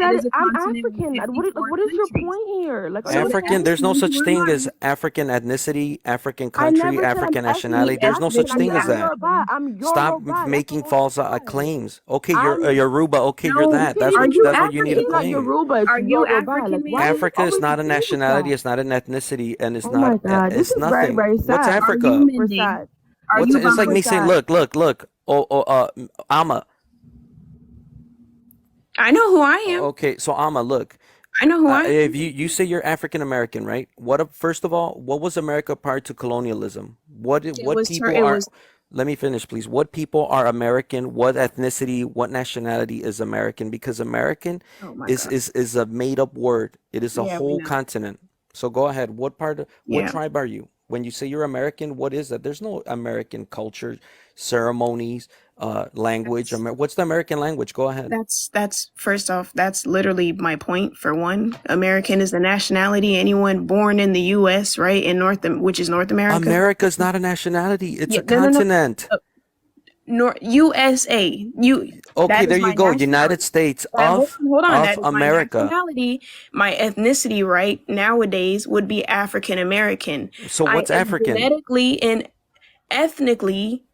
Africa said is a I'm continent with African. 54 What is your countries. point here? Like, are So you that African, there's means no such you thing are as African ethnicity, African I country, never said I'm African ethnically nationality. There's no African. such ethnically thing as I'm that. Yoruba. African. I'm Stop Yoruba. That's the making whole false tribe. claims. Okay, you're I'm. Yoruba. Okay, you're No, You that. can't even. are you That's what you need to It's not African? claim. Yoruba. It's Are you Yoruba. Like, African, why do Manny? you Africa is always not a agree with nationality. that? It's not an ethnicity, and it's Oh my not. God, this It's is very, nothing. very What's sad. Are you Africa? Super Mindy? sad. Are What's you it's like Super me Bamba? saying, sad. look. Ama. I know who I am. Okay, so Ama, look. I know who I am. If you say you're African American, right? First of all, what was America prior to colonialism? It What was people it are? was Let me finish, please. What people are American? What ethnicity? What nationality is American? Because American oh my God. is a made up word. It is a Yeah, we whole know. continent. So go ahead. What Yeah. tribe are you? When you say you're American, what is that? There's no American culture, ceremonies, language. That's What's the American language? Go ahead. that's first off, that's literally my point for one. American is the nationality. Anyone born in the US, right? Which is North America. America's not a nationality. It's Yeah, a no. continent. USA. Okay, That there is you my go. United nationality. States Hold on. of That is my America. nationality. My ethnicity, right nowadays, would be African American. So I what's am African? genetically and ethnically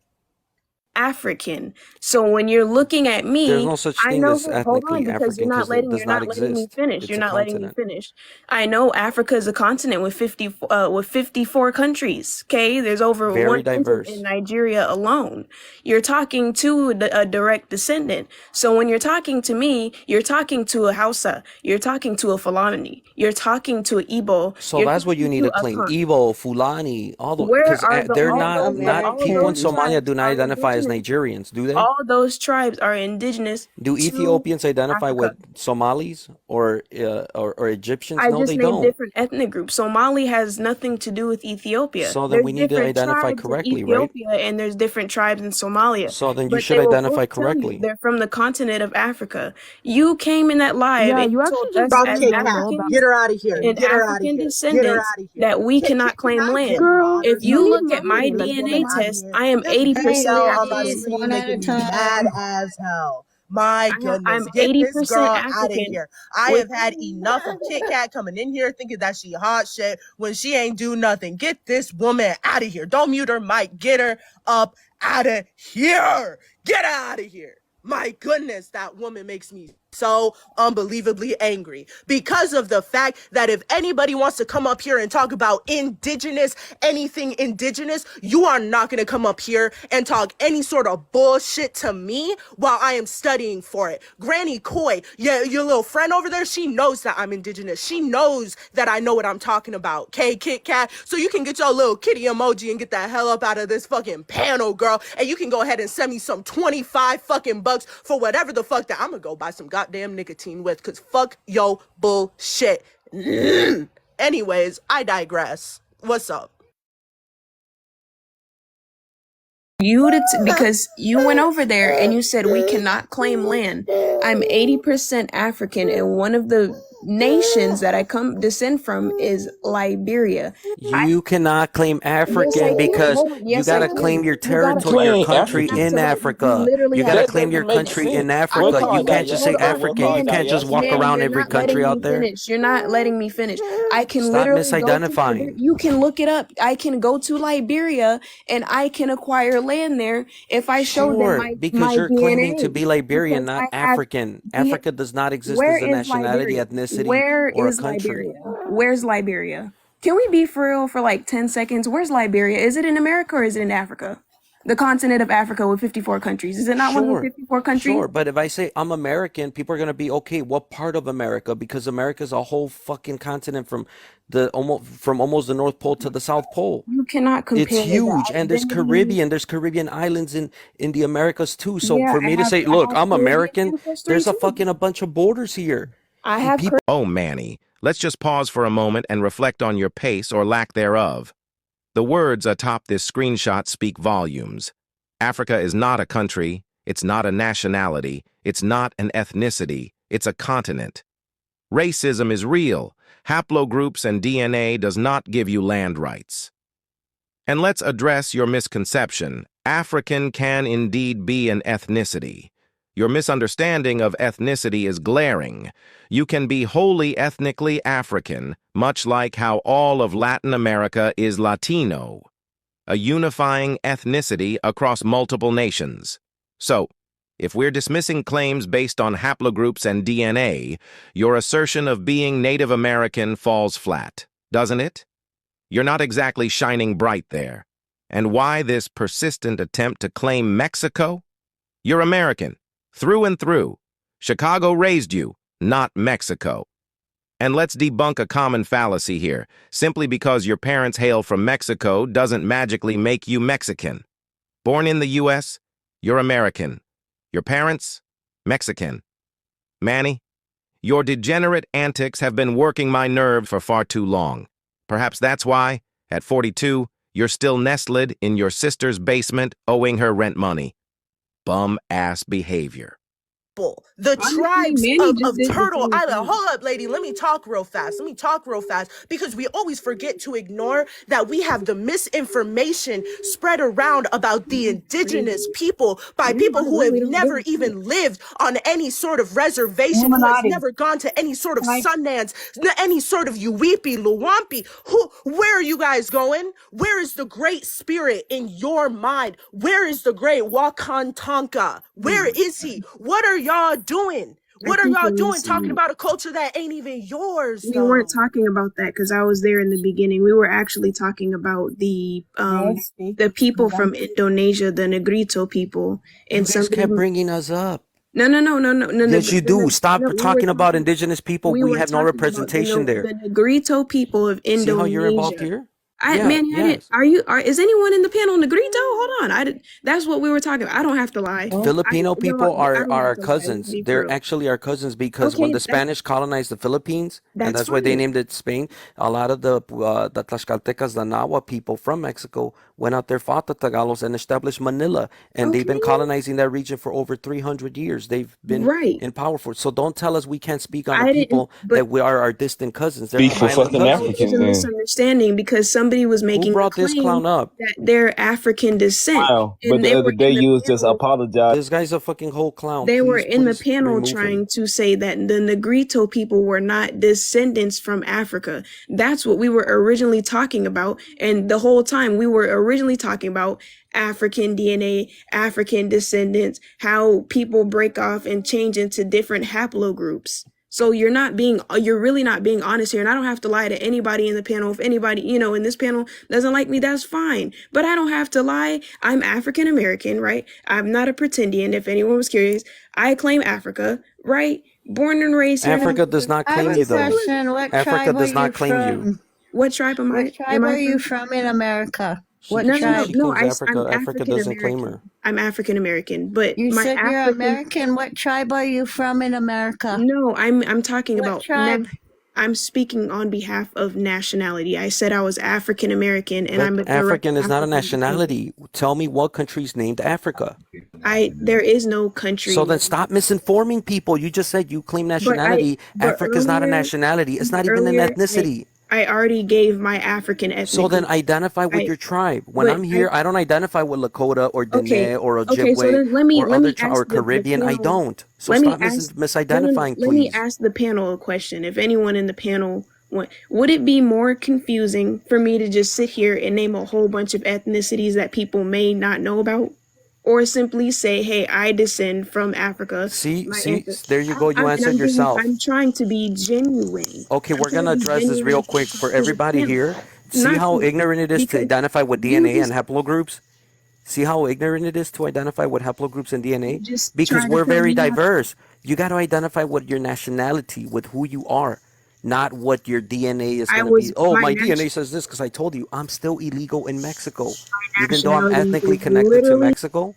African. So when you're looking at There's me, no such I thing know as hold on ethnically because African because it you're does not not letting me exist. finish. You're It's a not letting me continent. finish. I know Africa is a continent with 54 countries. Okay, there's over Very 100 in diverse. Nigeria alone. You're talking to a direct descendant. So when you're talking to me, you're talking to a Hausa, you're talking to a Fulani, you're talking to an Igbo, So you're that's what you talking need to to a claim. Khan. Igbo, Fulani, all the Where because are they're all not those not people in Somalia tribes do not are identify as indigenous? Nigerians, do they? All those tribes are indigenous Do to Ethiopians identify Africa. with Somalis or Egyptians? I No, just they named don't. different ethnic groups. Somali has nothing to do with Ethiopia. So then There's we need to different identify tribes in correctly, right? Ethiopia and there's different tribes in Somalia. So then you But should they will identify both tell you correctly. they're from the continent of Africa. You came in that live Yeah, and you you told actually just us Stop as really Kit don't Kat. know about. Get Africans her out of here. and Get her out of African here. Get her descendants out of here. that we Kit, cannot can claim I get land. Girl, If moderation? you leave look at my Manny. Like, Get get him DNA him. out of test, here. I am This 80% video on my African. screen One at a making me mad time. as hell. My I'm goodness. Get this 80% girl out of African here. I with have had enough of Kit Kat coming in here thinking that she hot shit when she ain't do nothing. Get this woman out of here. Don't mute her mic. Get her up out of here. Get her out of here. My goodness, that woman makes me so unbelievably angry because of the fact that if anybody wants to come up here and talk about indigenous, anything indigenous, you are not going to come up here and talk any sort of bullshit to me while I am studying for it. Granny Coy, yeah, your little friend over there, she knows that I'm indigenous. She knows that I know what I'm talking about. Okay, Kit Kat? So you can get your little kitty emoji and get the hell up out of this fucking panel, girl. And you can go ahead and send me some 25 fucking bucks for whatever the fuck that I'm gonna go buy some goddamn nicotine with, because fuck yo bullshit. Anyways, I digress. What's up? Because you went over there and you said we cannot claim land. I'm 80% African, and one of the nations that I descend from is Liberia. You cannot claim African because Hold on. you Yes, I gotta can. claim your You gotta territory, your Claim country in African. you Africa. literally You have gotta That to. claim your doesn't make country in sense. We'll Africa. call You can't that just say Hold yesterday. on, We'll African. call You you Manny. that can't just walk yesterday. Manny, around you're every not country letting out me there. finish. You're not letting me finish. I can Stop literally go to misidentifying. You can look it up. I can go to Liberia and I can acquire land there if I show them Sure, because my you're claiming to DNA be Liberian, because not I have African. D. Africa does not exist Where as a is nationality, Liberia? ethnicity, Where or a is country. Liberia? Where's Liberia? Can we be for real for like 10 seconds? Where's Liberia? Is it in America or is it in Africa? The continent of Africa with 54 countries. Is it not one of the Sure, 54 countries? sure. But if I say I'm American, people are gonna be okay. What part of America? Because America is a whole fucking continent from almost the North Pole to the South Pole. You cannot It's compare the huge, and there's identity. Caribbean. There's Caribbean islands in the Americas too. So Yeah, for me to say, I look, have I'm Caribbean American, ancestry there's too. a bunch of borders here. I have People. Oh, Manny, let's just pause for a moment and reflect on your pace or lack thereof. The words atop this screenshot speak volumes. Africa is not a country, it's not a nationality, it's not an ethnicity, it's a continent. Racism is real. Haplogroups and DNA does not give you land rights. And let's address your misconception. African can indeed be an ethnicity. Your misunderstanding of ethnicity is glaring. You can be wholly ethnically African, much like how all of Latin America is Latino, a unifying ethnicity across multiple nations. So, if we're dismissing claims based on haplogroups and DNA, your assertion of being Native American falls flat, doesn't it? You're not exactly shining bright there. And why this persistent attempt to claim Mexico? You're American, through and through. Chicago raised you, not Mexico. And let's debunk a common fallacy here. Simply because your parents hail from Mexico doesn't magically make you Mexican. Born in the U.S., you're American. Your parents? Mexican. Manny, your degenerate antics have been working my nerve for far too long. Perhaps that's why, at 42, you're still nestled in your sister's basement owing her rent money. Bum-ass behavior. The Honestly, tribes Manny just of did the Turtle same Island. thing. Hold up, lady. Let me talk real fast. Because we always forget to ignore that we have the misinformation spread around about the indigenous people by people who have never even lived on any sort of reservation, who has Illuminati. never gone to any sort of Can I- Sundance, any sort of Uweepi, Luwampi. Where are you guys going? Where is the great spirit in your mind? Where is the great Wakantanka? Where is he? What are y'all doing? What are think y'all you're doing missing talking it. about a culture that ain't even yours? We though? weren't talking about that because I was there in the beginning. We were actually talking about the people from Indonesia, the Negrito people, and You guys somebody kept who, bringing us up. no. Yes, you do. Stop We were talking about talking. indigenous people. We We were have no talking about representation there. the Negrito people of See how you're involved Indonesia. here? Manny, I didn't. Is anyone in the panel Negrito? Hold on. That's what we were talking about. I don't have to lie. Filipino people I are don't have our to lie. cousins. Be for They're real. actually our cousins because when Okay, the Spanish colonized the Philippines, and that's that's why they fine. named it Spain, a lot of the Tlaxcaltecas, the Nahua people from Mexico went out there, fought the Tagalos, and established Manila. And they've been Okay. colonizing that region for over 300 years. They've been Right. in power for it. So don't tell us we can't speak on I the didn't, people but that we are our distant cousins. They're Speak our for island fucking there's cousins. a Africans then. misunderstanding because somebody was Who making a brought this claim clown up? that they're African descent, Wow. But and the they other were day in the you was just panel. apologizing. This guy's a fucking whole clown. They were Please, in the please panel remove trying him. to say that the Negrito people were not descendants from Africa. That's what we were originally talking about. And the whole time we were originally talking about African DNA, African descendants, how people break off and change into different haplogroups. So you're really not being honest here. And I don't have to lie to anybody in the panel. If anybody, in this panel doesn't like me, that's fine. But I don't have to lie. I'm African American, right? I'm not a pretendian. If anyone was curious, I claim Africa, right? Born and raised here. Africa does not I have claim a you, though. question. What Africa tribe are does you not claim you. from? What tribe am I? What tribe are you from in America? What No, tribe? She claims I'm Africa. Africa African doesn't claim her. American. I'm African American, but You my said you're African. American. What tribe are you from in America? No, I'm talking What about. tribe? I'm speaking on behalf of nationality. I said I was African American, and I'm a But direct African is not a African descendant. nationality. Tell me what country's named Africa. There is no country. So then stop misinforming people. You just said you claim nationality. but Africa's not a earlier- nationality. It's not even an earlier, ethnicity. I already gave my African ethnic. So then group. identify with your tribe. When but I'm here, I don't identify with Lakota or Dene Okay, or okay, so Ojibwe then let me or other ask or the Caribbean. I panel- don't. So let me stop ask- misidentifying, Let me please. ask the panel a question. If anyone in the panel would it be more confusing for me to just sit here and name a whole bunch of ethnicities that people may not know about? Or simply say, hey, I descend from Africa. See, My see, ancestors- there you go. You answered yourself. I'm trying to be genuine. Okay, we're trying gonna to be address this genuine real quick for everybody here. See Not how to- ignorant it is to because identify what you DNA just- and haplogroups? See how ignorant it is to identify what haplogroups and DNA? just Because try to we're tell very me how- diverse. You got to identify what your nationality, with who you are, not what your DNA is going to be. Oh, my DNA says this because I told you I'm still illegal in Mexico. Even though I'm nationality ethnically is connected to literally- Mexico.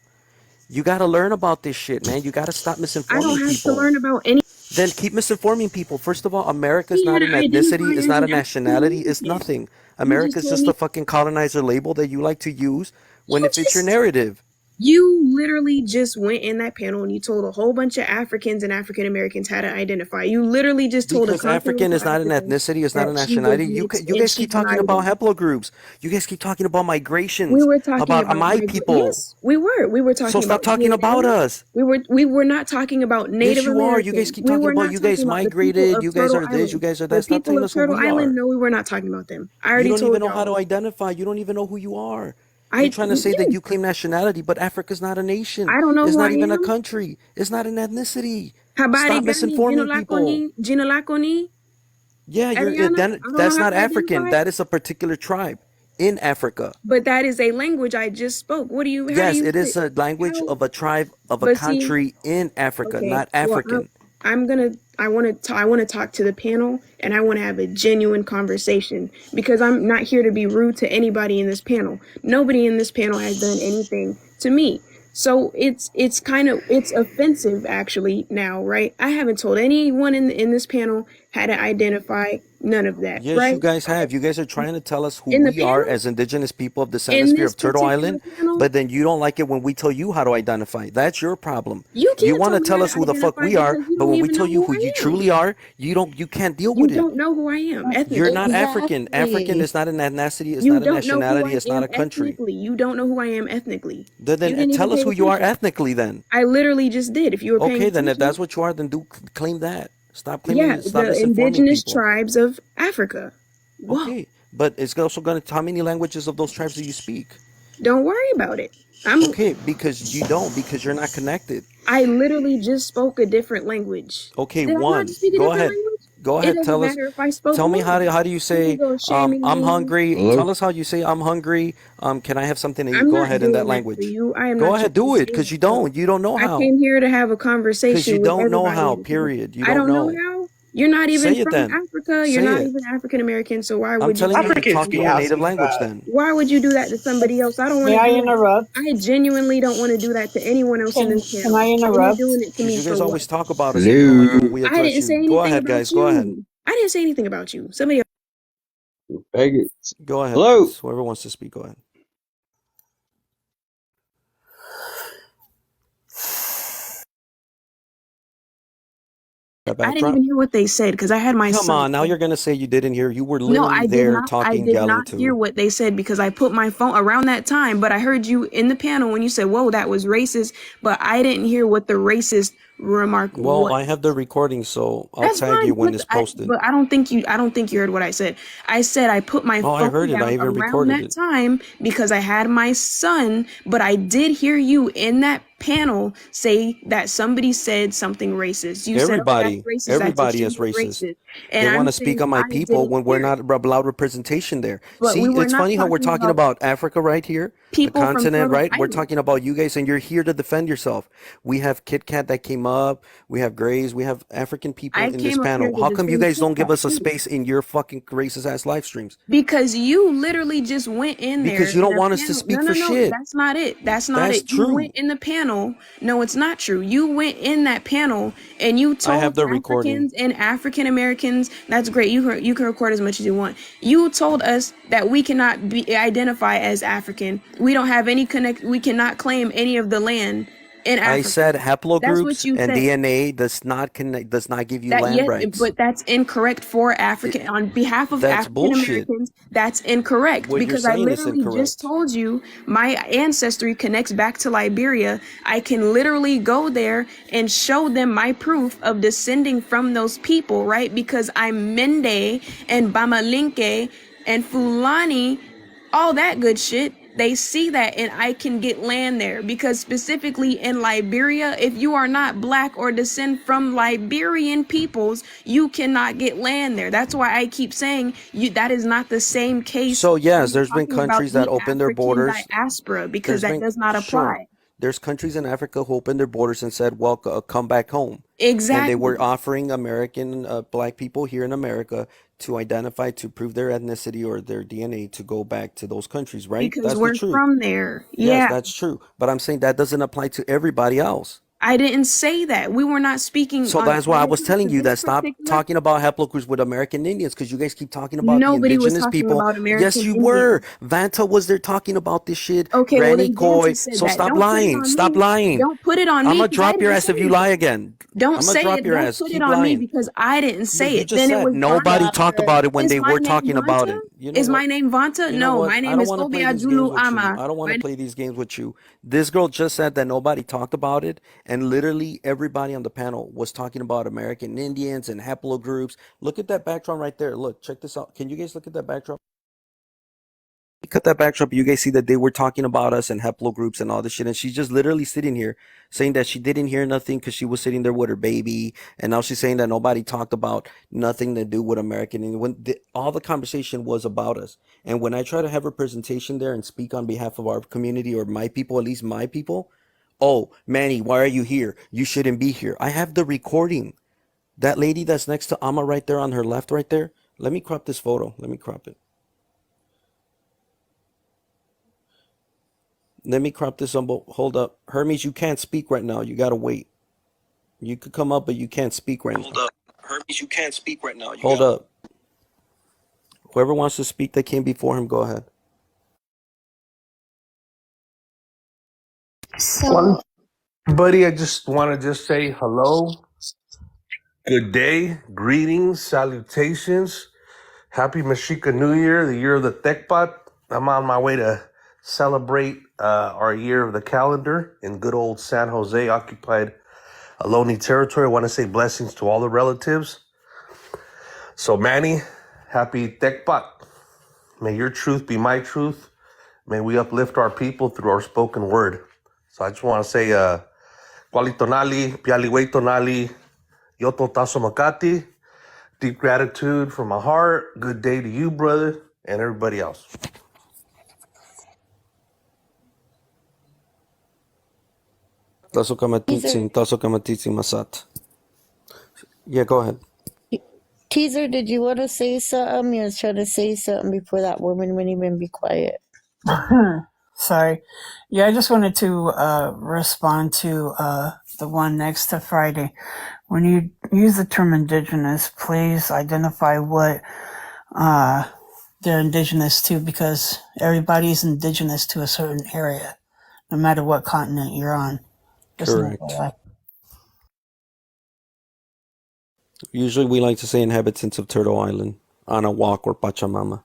You got to learn about this shit, man. You got to stop I misinforming don't have people. to learn about any. Then keep misinforming people. First of all, America is not an ethnicity, it's not a nationality, it's nothing. America is just a fucking colonizer label that you like to use when it fits your narrative. You literally just went in that panel and you told a whole bunch of Africans and African Americans how to identify. You literally just told a Because African continental is not an African ethnicity, it's not a that she was nationality. mixed You and guys keep she's not talking about even. haplogroups. You guys keep talking about We migrations, were talking about about my people. yes, we were. We were So talking stop about talking about DNA. us. We were not talking about Yes, Native you are. You guys Americans. keep We talking were about not you talking guys about the people migrated, of you guys Turtle are this, you Island. guys are The that. Stop people telling of us who Turtle we Island, are. no, we were not talking about them. I You already don't even told know how to y'all. identify. You don't even know who you are. You're I trying to say that yes, you claim nationality, but Africa's not a nation. I don't know It's who I not even a am. country. It's not an ethnicity. Habari Stop gani misinforming people. jina lako ni Yeah, Ariana? I don't know that's how not to African. identify. That is a particular tribe in Africa. But that is a language I just spoke. What do you? How do Yes, you? it is a language How? of a tribe of a But see, country in Africa, okay. not Well, African. I'm gonna. I want to. I want to talk to the panel, and I want to have a genuine conversation because I'm not here to be rude to anybody in this panel. Nobody in this panel has done anything to me. So it's kind of it's offensive actually now, right? I haven't told anyone in this panel how to identify none of that, Yes, you right? guys have. You guys are trying to tell us who In the we are panel, as indigenous people of the in hemisphere this of Turtle particular Island, panel, but then you don't like it when we tell you how to identify. That's your problem. you You can't want tell to me tell how us to who the fuck identify we are, because you but don't when we even tell know you who who you I am. truly are, you can't deal You with it. don't know who I am You're ethnically. not African. African Exactly. is not an ethnicity, it's You not a don't know who nationality, I it's not am a country. ethnically. You don't know who I am ethnically. Then You didn't even tell us pay who you are attention. ethnically then. I literally just did. If you were paying Okay, then if attention, that's what you are, then do claim that. yeah, Stop the misinforming indigenous people. tribes of Africa. Whoa, Okay, but it's also going to, how many languages of those tribes do you speak? don't worry about it. Okay, because you're not connected. I literally just spoke a different language. Okay, Did I not one. just speak a Go different ahead. language? Go It ahead. doesn't Tell us. matter if I spoke Tell me one. how do you Here we say go shaming I'm me. hungry. Hello? Tell us how you say I'm hungry. Can I have something to eat? I'm Go not ahead in that doing that for language. you. I am Go not your ahead, do it, savior. because you don't. You don't know I how. came here to have a Because you conversation with don't know everybody how. in here. Period. You I don't don't know know. how. You're not even Say it from then. Africa. You're Say not it. even African American. So why I'm would you telling do you to that to Africans talk in be somebody your else? native asking language that. then. Why would you do that to somebody else? I don't want May to I do it. interrupt? I genuinely don't want to do that to anyone else in this Can I panel. And you're interrupt? doing it to Because me you for guys what? always talk about us and you don't like it when Hello? we I address didn't you. say Go anything ahead, about guys. Go ahead. you. I didn't say anything about you. Somebody else. Faggots. Go ahead, Hello? guys. Whoever wants to speak, go ahead. That I didn't backdrop. even hear what they said because I had my Come son. on, now you're gonna say you didn't hear. You were No, literally there I talking, did yelling not hear to. what they said because I put my phone around that time, but I heard you in the panel when you said, "Whoa, that was racist," but I didn't hear what the racist remark Well, was. I have the recording, so I'll That's tag you fine, when it's posted. but I don't think you heard what I said. I said I put my Oh, I heard phone it. I down even around recorded that it. time because I had my son, but I did hear you in that panel say that somebody said something racist. You said, "Oh, that's racist. That's Everybody is extremely racist. racist," They and want I'm to speak saying on my I people didn't when we're hear it. not allowed representation there. But See, we were it's not funny how we're talking talking about about Africa right here, the people from continent, Turtle right? We're Island. talking about you guys, and you're here to defend yourself. We have Kit Kat that came up. We have Grays. We have African people I in this came up here panel. to How come you defend guys Kit don't give Kat us a too. space in your fucking racist ass live streams? Because you literally just went in there Because you in don't a want us to panel. No, speak no, for no. shit. That's not it. That's not That's it. You went true. in the panel. No, it's not true. You went in that panel and you I have told the recording. Africans and African Americans. That's great. You can record as much as you want. You told us that we cannot be identify as African. We don't have any connect. We cannot claim any of the land in I Africa. said That's what haplogroups you and said. DNA does not connect, does not give you That land yet, rights. but that's incorrect for It, African on behalf of that's African bullshit. Americans. That's incorrect What you're because I saying is literally just incorrect. told you my ancestry connects back to Liberia. I can literally go there and show them my proof of descending from those people, right? Because I'm Mende and Bamalinke and Fulani, all that good shit. They see that and I can get land there because specifically in Liberia, if you are not black or descend from Liberian peoples, you cannot get land there. That's why I keep saying you that is not the same case So when yes, you're there's been talking about countries that the open their African borders. diaspora because There's that been does not sure. apply. There's countries in Africa who opened their borders and said, "Well, come back home." And they were Exactly. offering American black people here in America to identify to prove their ethnicity or their DNA to go back to those countries, right? Because That's the we're truth. from there. Yes, Yeah. that's true. But I'm saying that doesn't apply to everybody else. I didn't say that. We were not speaking So on that's why I was anything telling for you that this stop particular. talking about haplogroups with American Indians, because you guys keep talking about the Nobody was indigenous talking people. about Yes, American you were. Indians. Vanta was there talking about this shit. Okay, well Granny then Vanta Coy. said So that. stop Don't put it lying. on Stop me. lying. Don't put it on I'm me gonna because I drop your didn't ass say if you lie anything. again. Don't I'm gonna say drop it. your Don't ass. put it Keep on me lying. because I didn't No, say you it. just Then it said was nobody Vanta. talked about it when Is they my were name talking about Vanta? it. You know Is what? my name Vanta? You know No, what? my I name don't is want to play Obia these games Julu with you. Ama. I don't want to play these games with you. This girl just said that nobody talked about it, and literally everybody on the panel was talking about American Indians and haplogroups. Look at that backdrop right there. Look, check this out. Can you guys look at that backdrop? Cut that backdrop. You guys see that they were talking about us and haplogroups and all this shit, and she's just literally sitting here saying that she didn't hear nothing because she was sitting there with her baby, and now she's saying that nobody talked about nothing to do with American Indian. All the conversation was about us, and when I try to have a presentation there and speak on behalf of our community or my people, at least my people, oh, Manny, why are you here? You shouldn't be here. I have the recording. That lady that's next to Amma right there on her left, right there. Let me crop this photo. Let me crop it. Let me crop this on. Hold up. Hermes, you can't speak right now. You gotta wait. You could come up, but you can't speak right now. Hold up. Hermes, you can't speak right now. Hold up. Whoever wants to speak that came before him, go ahead. So, buddy, I just want to just say hello, good day, greetings, salutations, happy Mashika New Year, the year of the Tekpat. I'm on my way to celebrate our year of the calendar in good old San Jose, occupied Ohlone territory. I want to say blessings to all the relatives. So, Manny, happy Tekpat. May your truth be my truth. May we uplift our people through our spoken word. So I just want to say, Qualitonali, Pialiweitonali, Yoto Taso Makati. Deep gratitude from my heart. Good day to you, brother, and everybody else. Taso Teaser, kamatitsin, taso kamatitsin masat. Yeah, go ahead. Teaser, did you want to say something? You was trying to say something before that woman wouldn't even be quiet. Sorry. Yeah, I just wanted to respond to the one next to Friday. When you use the term indigenous, please identify what they're indigenous to, because everybody's indigenous to a certain area, no matter what continent you're on. Just an Correct. FYI. Usually we like to say inhabitants of Turtle Island, Anahuac or Pachamama.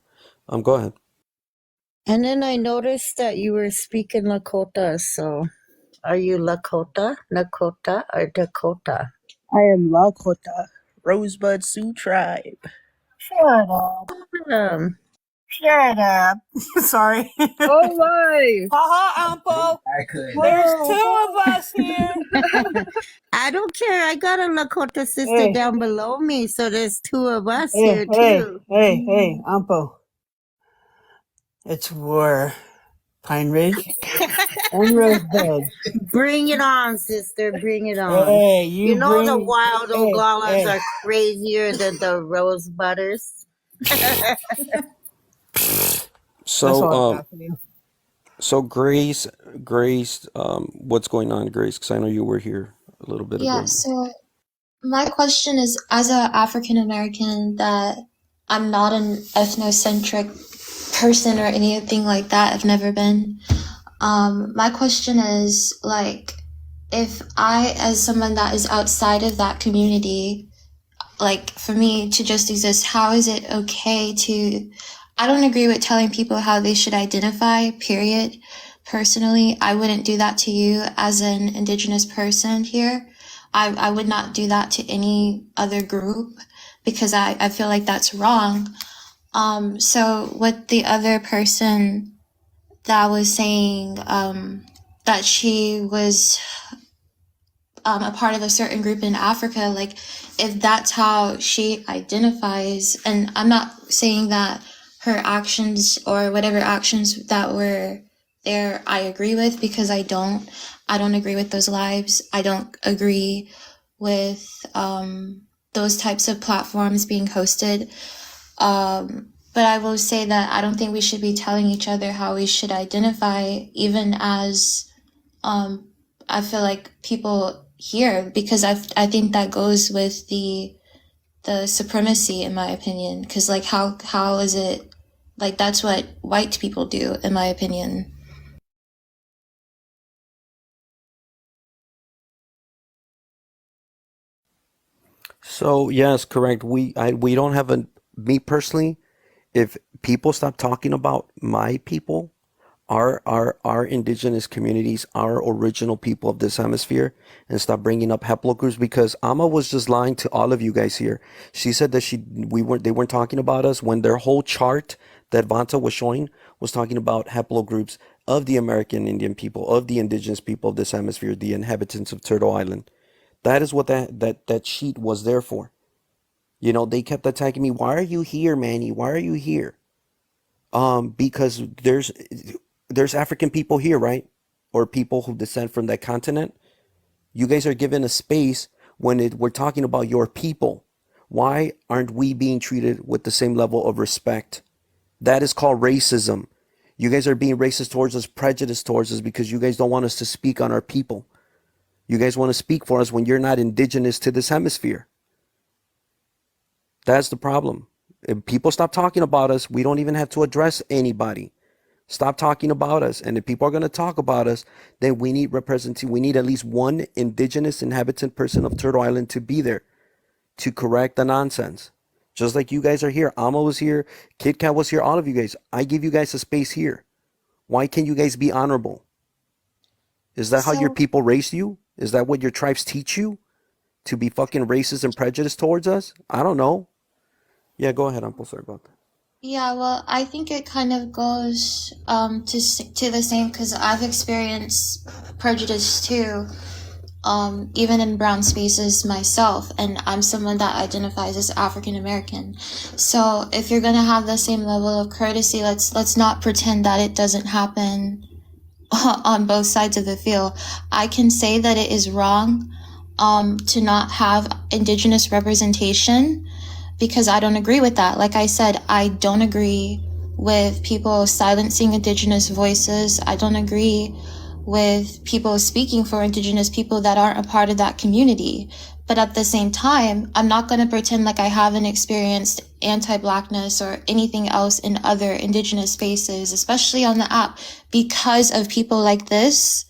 Go ahead. And then I noticed that you were speaking Lakota, so are you Lakota, Nakota, or Dakota? I am Lakota, Rosebud Sioux tribe. Shut up. Shut up. Sorry. Oh my! Ampo. I could. There's two of us here. I don't care. I got a Lakota sister Hey, down below me, so there's two of us here too. hey, Ampo. It's war. Pine Ridge and Rosebud. Bring it on, sister. Bring it on. Hey, You know the wild hey, Ogalas hey. are crazier than the Rosebudders. That's So, all I got for you. so Grace, what's going on, Grace? Because I know you were here a little bit Yeah, ago. so my question is, as a African American, that I'm not an ethnocentric person or anything like that. I've never been. My question is, like, if I, as someone that is outside of that community, like, for me to just exist, how is it okay to, I don't agree with telling people how they should identify, period. Personally, I wouldn't do that to you as an Indigenous person here. I would not do that to any other group because I feel like that's wrong. So what the other person that was saying, that she was a part of a certain group in Africa, like if that's how she identifies, and I'm not saying that her actions or whatever actions that were there I agree with, because I don't agree with those lives. I don't agree with those types of platforms being hosted. But I will say that I don't think we should be telling each other how we should identify, even as I feel like people here, because I think that goes with the supremacy, in my opinion, because like how is it like that's what white people do, in my opinion. So yes, correct. We don't have a me personally. If people stop talking about my people, our indigenous communities, our original people of this hemisphere, and stop bringing up haplogroups, because Amma was just lying to all of you guys here. She said that they weren't talking about us when their whole chart that Vanta was showing was talking about haplogroups of the American Indian people, of the indigenous people of this hemisphere, the inhabitants of Turtle Island. That is what that sheet was there for. You know, they kept attacking me. Why are you here, Manny? Why are you here? Because there's African people here, right? Or people who descend from that continent. You guys are given a space when we're talking about your people. Why aren't we being treated with the same level of respect? That is called racism. You guys are being racist towards us, prejudiced towards us, because you guys don't want us to speak on our people. You guys want to speak for us when you're not indigenous to this hemisphere. That's the problem. If people stop talking about us, we don't even have to address anybody. Stop talking about us. And if people are going to talk about us, then we need representation. We need at least one indigenous inhabitant person of Turtle Island to be there to correct the nonsense. Just like you guys are here. Amma was here. Kit Kat was here. All of you guys. I give you guys a space here. Why can't you guys be honorable? Is that how your So people raised you? Is that what your tribes teach you? To be fucking racist and prejudiced towards us? I don't know. Yeah, go ahead, Uncle. Sorry about that. yeah, well, I think it kind of goes to the same, because I've experienced prejudice too, even in brown spaces myself, and I'm someone that identifies as African American. So if you're gonna have the same level of courtesy, let's not pretend that it doesn't happen on both sides of the field. I can say that it is wrong to not have Indigenous representation, because I don't agree with that. Like I said, I don't agree with people silencing Indigenous voices. I don't agree with people speaking for Indigenous people that aren't a part of that community. But at the same time, I'm not going to pretend like I haven't experienced anti-Blackness or anything else in other Indigenous spaces, especially on the app, because of people like this,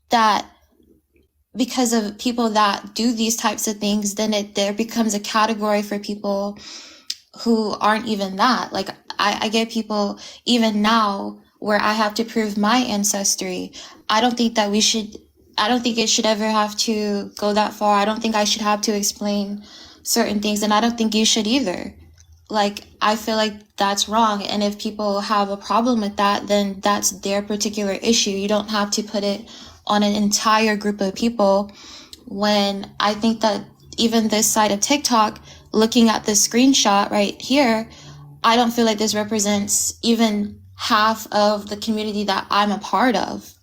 that because of people that do these types of things, then there becomes a category for people who aren't even that. Like I get people even now where I have to prove my ancestry. I don't think it should ever have to go that far. I don't think I should have to explain certain things, and I don't think you should either. Like, I feel like that's wrong. And if people have a problem with that, then that's their particular issue. You don't have to put it on an entire group of people, when I think that even this side of TikTok, looking at the screenshot right here, I don't feel like this represents even half of the community that I'm a part of.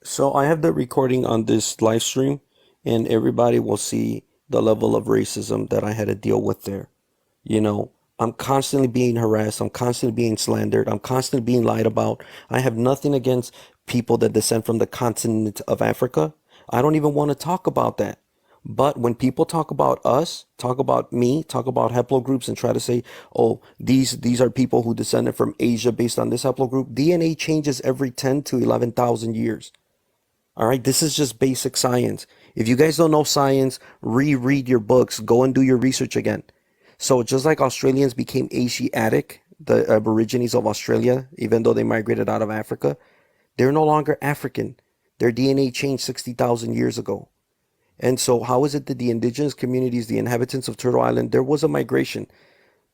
So I have the recording on this live stream, and everybody will see the level of racism that I had to deal with there. You know, I'm constantly being harassed. I'm constantly being slandered. I'm constantly being lied about. I have nothing against people that descend from the continent of Africa. I don't even want to talk about that. But when people talk about us, talk about me, talk about haplogroups, and try to say, oh, these are people who descended from Asia based on this haplogroup, DNA changes every 10 to 11,000 years. All right, this is just basic science. If you guys don't know science, reread your books, go and do your research again. So just like Australians became Asiatic, the Aborigines of Australia, even though they migrated out of Africa, they're no longer African. Their DNA changed 60,000 years ago. And so how is it that the indigenous communities, the inhabitants of Turtle Island, there was a migration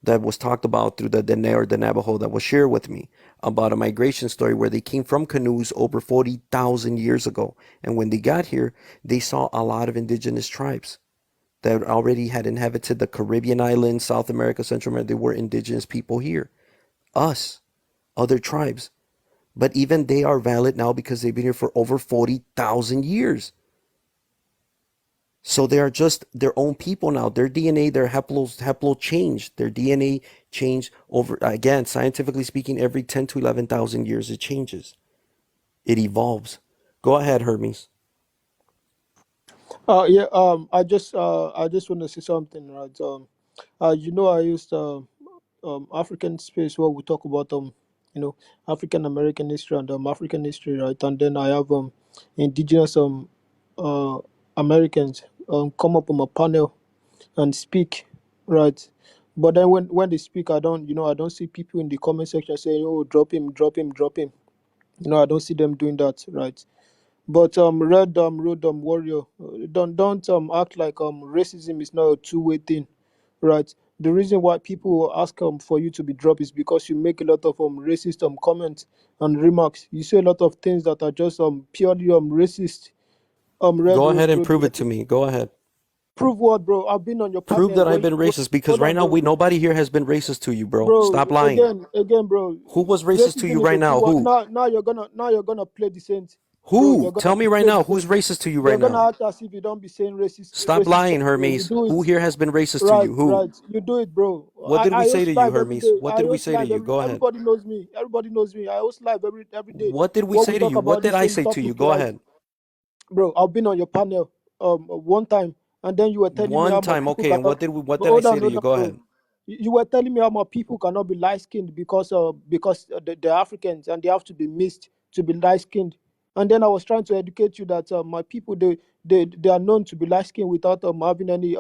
that was talked about through the Dene or the Navajo that was shared with me about a migration story where they came from canoes over 40,000 years ago. And when they got here, they saw a lot of indigenous tribes that already had inhabited the Caribbean islands, South America, Central America. They were indigenous people here. Us, other tribes. But even they are valid now because they've been here for over 40,000 years. So they are just their own people now. Their DNA, their haplo changed. Their DNA changed over, again, scientifically speaking, every 10 to 11,000 years it changes. It evolves. Go ahead, Hermes. Yeah. I just want to say something, right? I used African space where we talk about you know, African American history and African history, right? And then I have indigenous uh Americans come up on my panel and speak, right? But then when they speak, I don't see people in the comment section saying, "Oh, drop him, drop him, drop him." I don't see them doing that, right? But red road warrior, don't act like racism is not a two-way thing, right? The reason why people will ask for you to be dropped is because you make a lot of racist comments and remarks. You say a lot of things that are just purely racist. Red Go ahead road and road. prove it to me. Go ahead. Prove what, bro? I've been on your Prove panel. that I've been racist because Hold right on, now bro. nobody here has been racist to you, bro. Bro, Stop lying. again, bro. Who was racist to you Racism is right a two. now? Who? Now you're gonna play the saint, bro. Who? Tell me right Play the now who's saint. racist to you You're right gonna now? act as if you don't be saying Stop racist lying, stuff, bro. You Hermes. do Who it. here has been racist to Right, you? Who? right. You do it, bro. What did we I say host to you, live every Hermes? day. What I did we host say to live you? Go ahead. everybody knows me. Everybody knows me. I host live every day. What did we What we say to talk you? What about the did I same say to you? topic, Go right? ahead. Bro, I've been on your panel one time, and then you were telling me One how my time, people okay. And cannot. what But did I say to hold you? on, Go bro. ahead. You were telling me how my people cannot be light skinned because they're Africans and they have to be mixed to be light skinned. And then I was trying to educate you that my people they are known to be light skinned without having any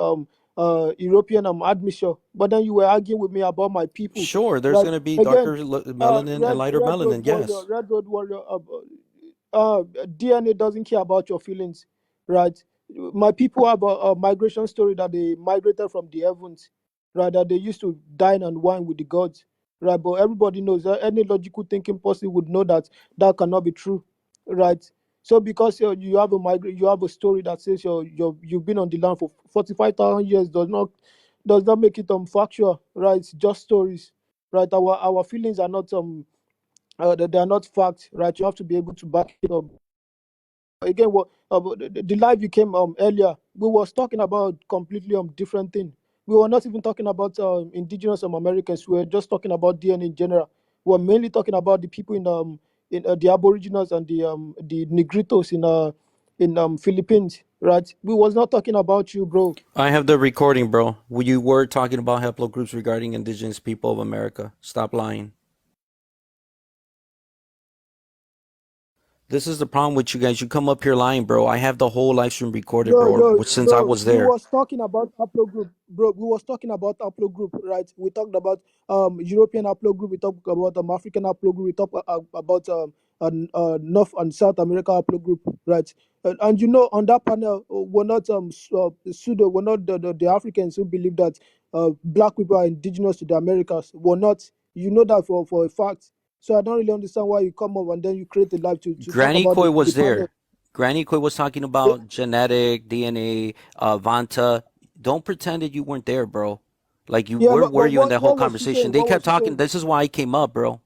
European admission. But then you were arguing with me about my people, Sure, there's right? going to be Again, darker melanin and lighter melanin. Yes. Red Road Warrior. DNA doesn't care about your feelings, right? My people have a migration story that they migrated from the heavens, right? That they used to dine and wine with the gods, right? But everybody knows that any logical thinking person would know that that cannot be true, right? So because you have a story that says you've been on the land for 45,000 years does not make it factual, right? It's just stories, right? Our feelings are not they are not facts, right? You have to be able to back it up. Again, what the live you came earlier, we was talking about completely different thing. We were not even talking about indigenous Americans. We were just talking about DNA in general. We were mainly talking about the people in the aboriginals and the negritos in Philippines, right? We was not talking about you, bro. I have the recording, bro. You were talking about haplogroups regarding indigenous people of America. Stop lying. This is the problem with you guys. You come up here lying, bro. I have the whole live stream recorded, bro, since I was We there. was talking about upload group, bro. We was talking about upload group, right? We talked about European upload group. We talked about African upload group. We talked about North and South America upload group, right? And on that panel, we're not pseudo. We're not the Africans who believe that black people are indigenous to the Americas. We're not. You know that for a fact. So I don't really understand why you come up and then you create a live to talk Granny about Koi the was panel. there. Granny Koi was talking about genetic, DNA, Vanta. Don't pretend that you weren't there, bro. Like Yeah, where were but you in that whole what was she conversation? saying? They What was kept she talking. saying? This is why I came up, bro.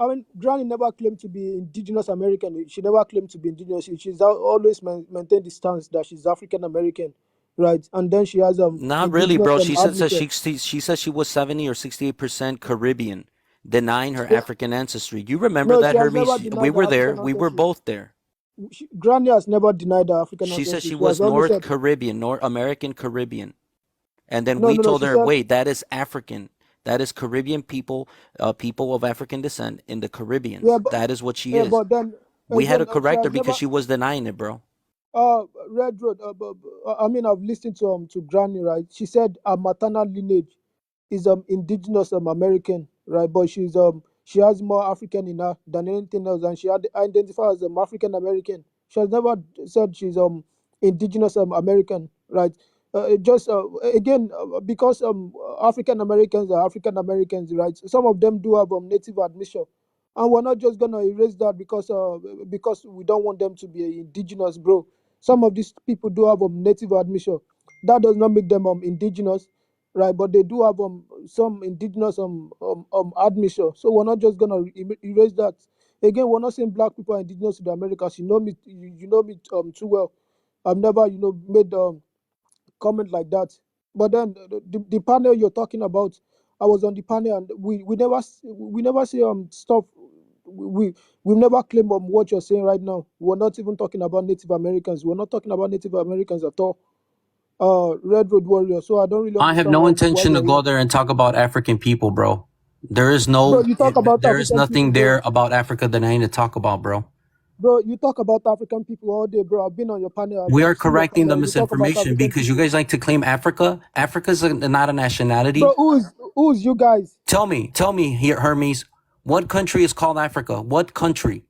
I mean, Granny never claimed to be indigenous American. She never claimed to be indigenous. She's always maintained the stance that she's African American, right? And then she has Not really, indigenous bro. She said that admission. she said she was 70 or 68% Caribbean, denying her Yeah, African ancestry. You remember no, that, she has Hermes? never We denied were her there. African We were ancestry. both there. Granny has never denied her African She said ancestry. she She has was always North said Caribbean, North American Caribbean. And then we no. told She her, said wait, that is African. That is Caribbean people, people of African descent in the yeah, Caribbeans. but That is what she is. then We had to again, she correct her has because never. she was denying it, bro. Red Road. I mean, I've listened to Granny, right? She said her maternal lineage is indigenous American, right? But she has more African in her than anything else, and she identifies as African American. She has never said she's indigenous American, right? Just again because African Americans are African Americans, right? Some of them do have native admission, and we're not just gonna erase that because we don't want them to be indigenous, bro. Some of these people do have native admission. That does not make them indigenous, right? But they do have some indigenous admission. So we're not just gonna erase that. Again, we're not saying black people are indigenous to the Americas. You know me, you know me too well. I've never made comment like that. But then the panel you're talking about, I was on the panel and we never say stuff. we've never claimed what you're saying right now. We're not even talking about Native Americans. We're not talking about Native Americans at all. Red Road Warrior. So I don't really I have understand no why intention to you're go here. there and talk about African people, bro. There is Bro, no, you talk about there is African people, nothing bro. there about Africa that I need to talk about, bro. Bro, you talk about African people all day, bro. I've been on your panel. We are I've seen your correcting the panel. You talk about misinformation African because you people. guys like to claim Africa. Africa's not a nationality. Bro, who's you guys? Tell me here, Hermes, what country is called Africa? What country?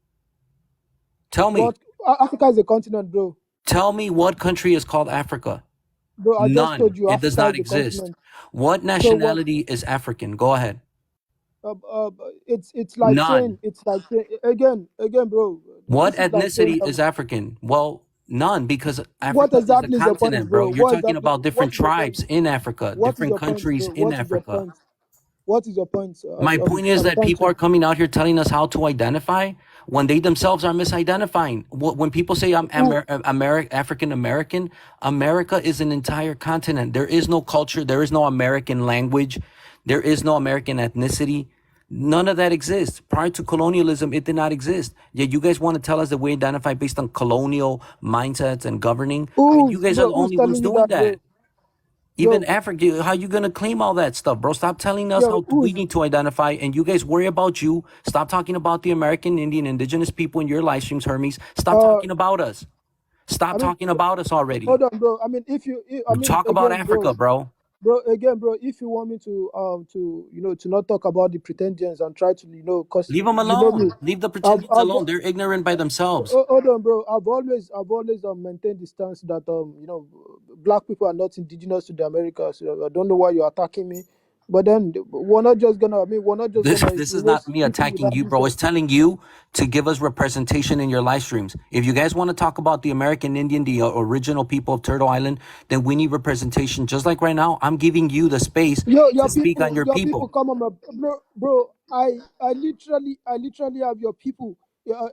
Tell me. What Africa is a continent, bro. Tell me what country is called Africa. Bro, I just told None. you It does Africa not is a exist. continent. What So what? nationality is African? Go ahead. It's like saying None. again, bro. What This is like saying ethnicity is African? Well, none, because what Africa is a exactly is your point, continent, bro. bro? You're What talking exactly? about different What is your point? tribes in Africa, What is different your point, countries bro? in What is your Africa. point? What is your point? My point is I'm that trying people to. are coming out here telling us how to identify when they themselves are misidentifying. When people say I'm African American, America is an entire continent. There is no culture. There is no American language. There is no American ethnicity. None of that exists. Prior to colonialism, it did not exist. Yet you guys want to tell us that we identify based on colonial mindsets and governing. You guys are the Who's only ones telling you doing that, that. bro? Even Bro, Africa, how you gonna claim all that stuff, bro? Stop telling us yo, how we need to identify, and you guys worry about you. Stop talking about the American, Indian, Indigenous people in your live streams, Hermes. Stop uh, talking about us. Stop I mean, talking about us already. hold on, bro. I mean, Talk about again, Africa, bro. bro, if you want me to not talk about the pretensions and try to, cause Leave them you know me, alone. Leave the I've, pretensions I've, alone. They're ignorant by themselves. hold on, bro. I've always maintained the stance that black people are not indigenous to the Americas. I don't know why you're attacking me, but then we're not just gonna This is not erase me people attacking without you, bro. It's reason. telling you to give us representation in your live streams. If you guys want to talk about the American Indian, the original people of Turtle Island, then we need representation. Just like right now, I'm giving you the space Yo, to speak on your your people people. come on, bro. I literally have your people,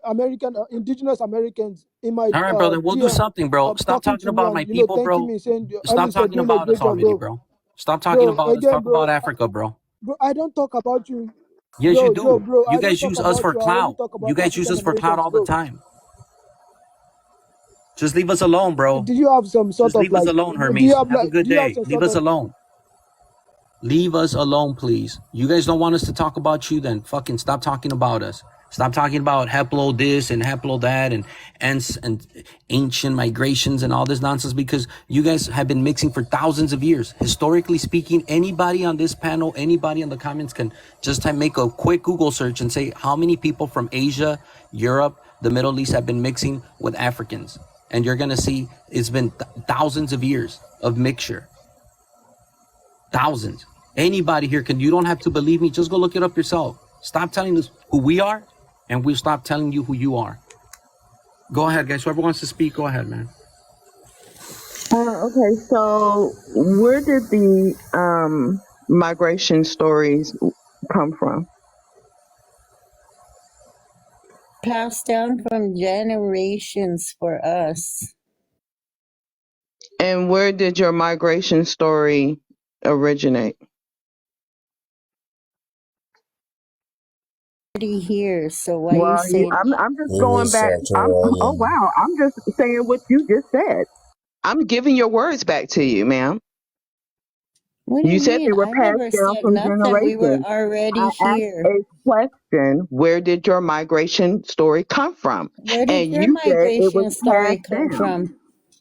American, indigenous Americans in my All right, brother. We'll do DM, something, bro. Stop talking talking to me about and my people, thanking bro. me, saying, Stop Ernest, you're talking doing a about us great job, already, bro. bro. Stop talking Bro, about us. again, Talk about Africa, bro. bro, I don't talk about you. Yes, you do. Bro, You I don't guys talk use us about for you. I only clout. talk You about guys use African us for clout Americans, all the bro. time. Just leave us alone, bro. Do you have some sort Just of leave us like? alone, Do you Hermes. have Have a like? good Do you have day. some Leave sort us of? alone. Leave us alone, please. You guys don't want us to talk about you, then fucking stop talking about us. Stop talking about Heplo this and Heplo that and ancient migrations and all this nonsense, because you guys have been mixing for thousands of years. Historically speaking, anybody on this panel, anybody in the comments can just make a quick Google search and say how many people from Asia, Europe, the Middle East have been mixing with Africans. And you're going to see it's been thousands of years of mixture. Thousands. Anybody here can, you don't have to believe me. Just go look it up yourself. Stop telling us who we are, and we'll stop telling you who you are. Go ahead, guys. Whoever wants to speak, go ahead, man. Okay, so where did the migration stories come from? Passed down from generations for us. And where did your migration story originate? Already here, so why you Well, saying I'm just It going was back. Turtle Oh Island. wow, I'm just saying what you just said. I'm giving your words back to you, ma'am. what do You you said they mean? were I passed never down said from nothing. We were generations. already I asked here. a question, where did your migration story come from? Where did And your you said it was migration story passed come down. from?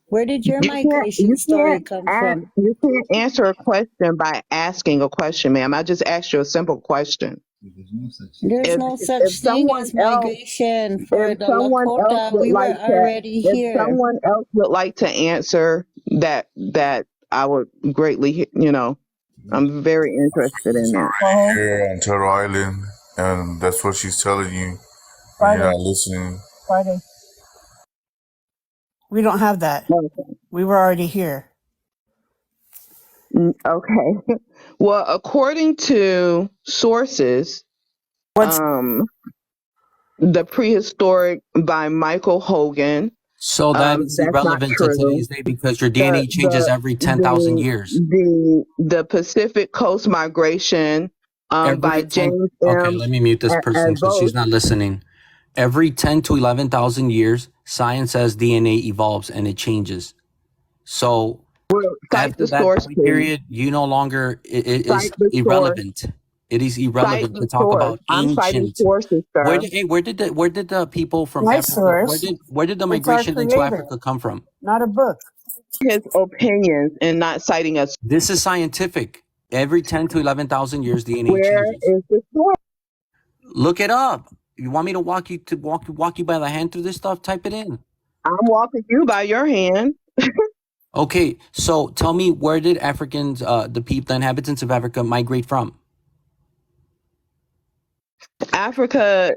Where did your You can't migration you story can't come ask from? you can't answer a question by asking a question, ma'am. I just asked you a simple question. There's If no if such thing someone as else migration if for the someone else Lakota. would We were like to already if here. someone else would like to answer that I would greatly I'm very interested in She's that. already here on Turtle Island, and that's what she's telling you, and you're Friday. not listening. Friday. We don't have that. Okay. We were already here. Okay. Well, according to sources, What's the prehistoric by Michael Hogan, So that is that's not irrelevant to true. today's day because your The DNA changes the every 10,000 the years. the Pacific Coast migration by Every 10, James okay, M. let me mute this person because Vogt. she's not listening. Every 10 to 11,000 years, science says DNA evolves and it changes. So Cite after the that source, time please. period, you no longer, it is Cite the source. irrelevant. It is Cite irrelevant the to talk source. about I'm citing ancient. sources, sir. Where did the people from My Africa, source, where did the it's our migration into creator, Africa come from? not a book. His opinions and not citing us. This is scientific. Every 10 to 11,000 years, DNA Where changes. is the source? Look it up. You want me to walk you by the hand through this stuff? Type it in. I'm walking you by your hand. Okay, so tell me, where did Africans, the inhabitants of Africa, migrate from? Africa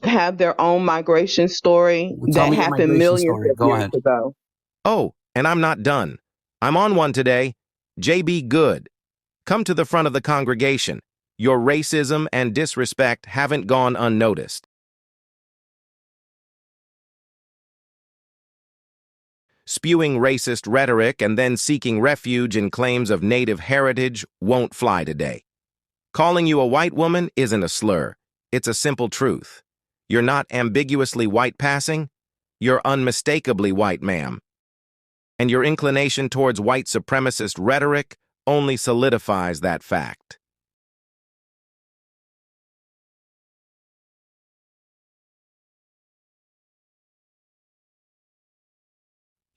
have their own migration story Tell that me your happened migration millions story. of Go years ahead. ago. Oh, and I'm not done. I'm on one today. JB Good. Come to the front of the congregation. Your racism and disrespect haven't gone unnoticed. Spewing racist rhetoric and then seeking refuge in claims of native heritage won't fly today. Calling you a white woman isn't a slur. It's a simple truth. You're not ambiguously white passing. You're unmistakably white, ma'am. And your inclination towards white supremacist rhetoric only solidifies that fact.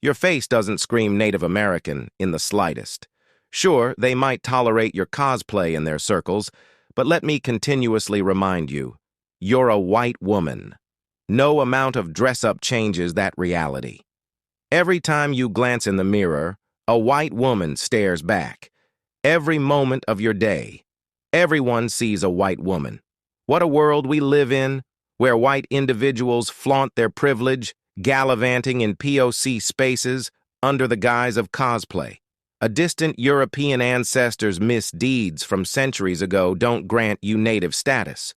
Your face doesn't scream Native American in the slightest. Sure, they might tolerate your cosplay in their circles, but let me continuously remind you, you're a white woman. No amount of dress-up changes that reality. Every time you glance in the mirror, a white woman stares back. Every moment of your day, everyone sees a white woman. What a world we live in, where white individuals flaunt their privilege, gallivanting in POC spaces under the guise of cosplay. A distant European ancestor's misdeeds from centuries ago don't grant you native status.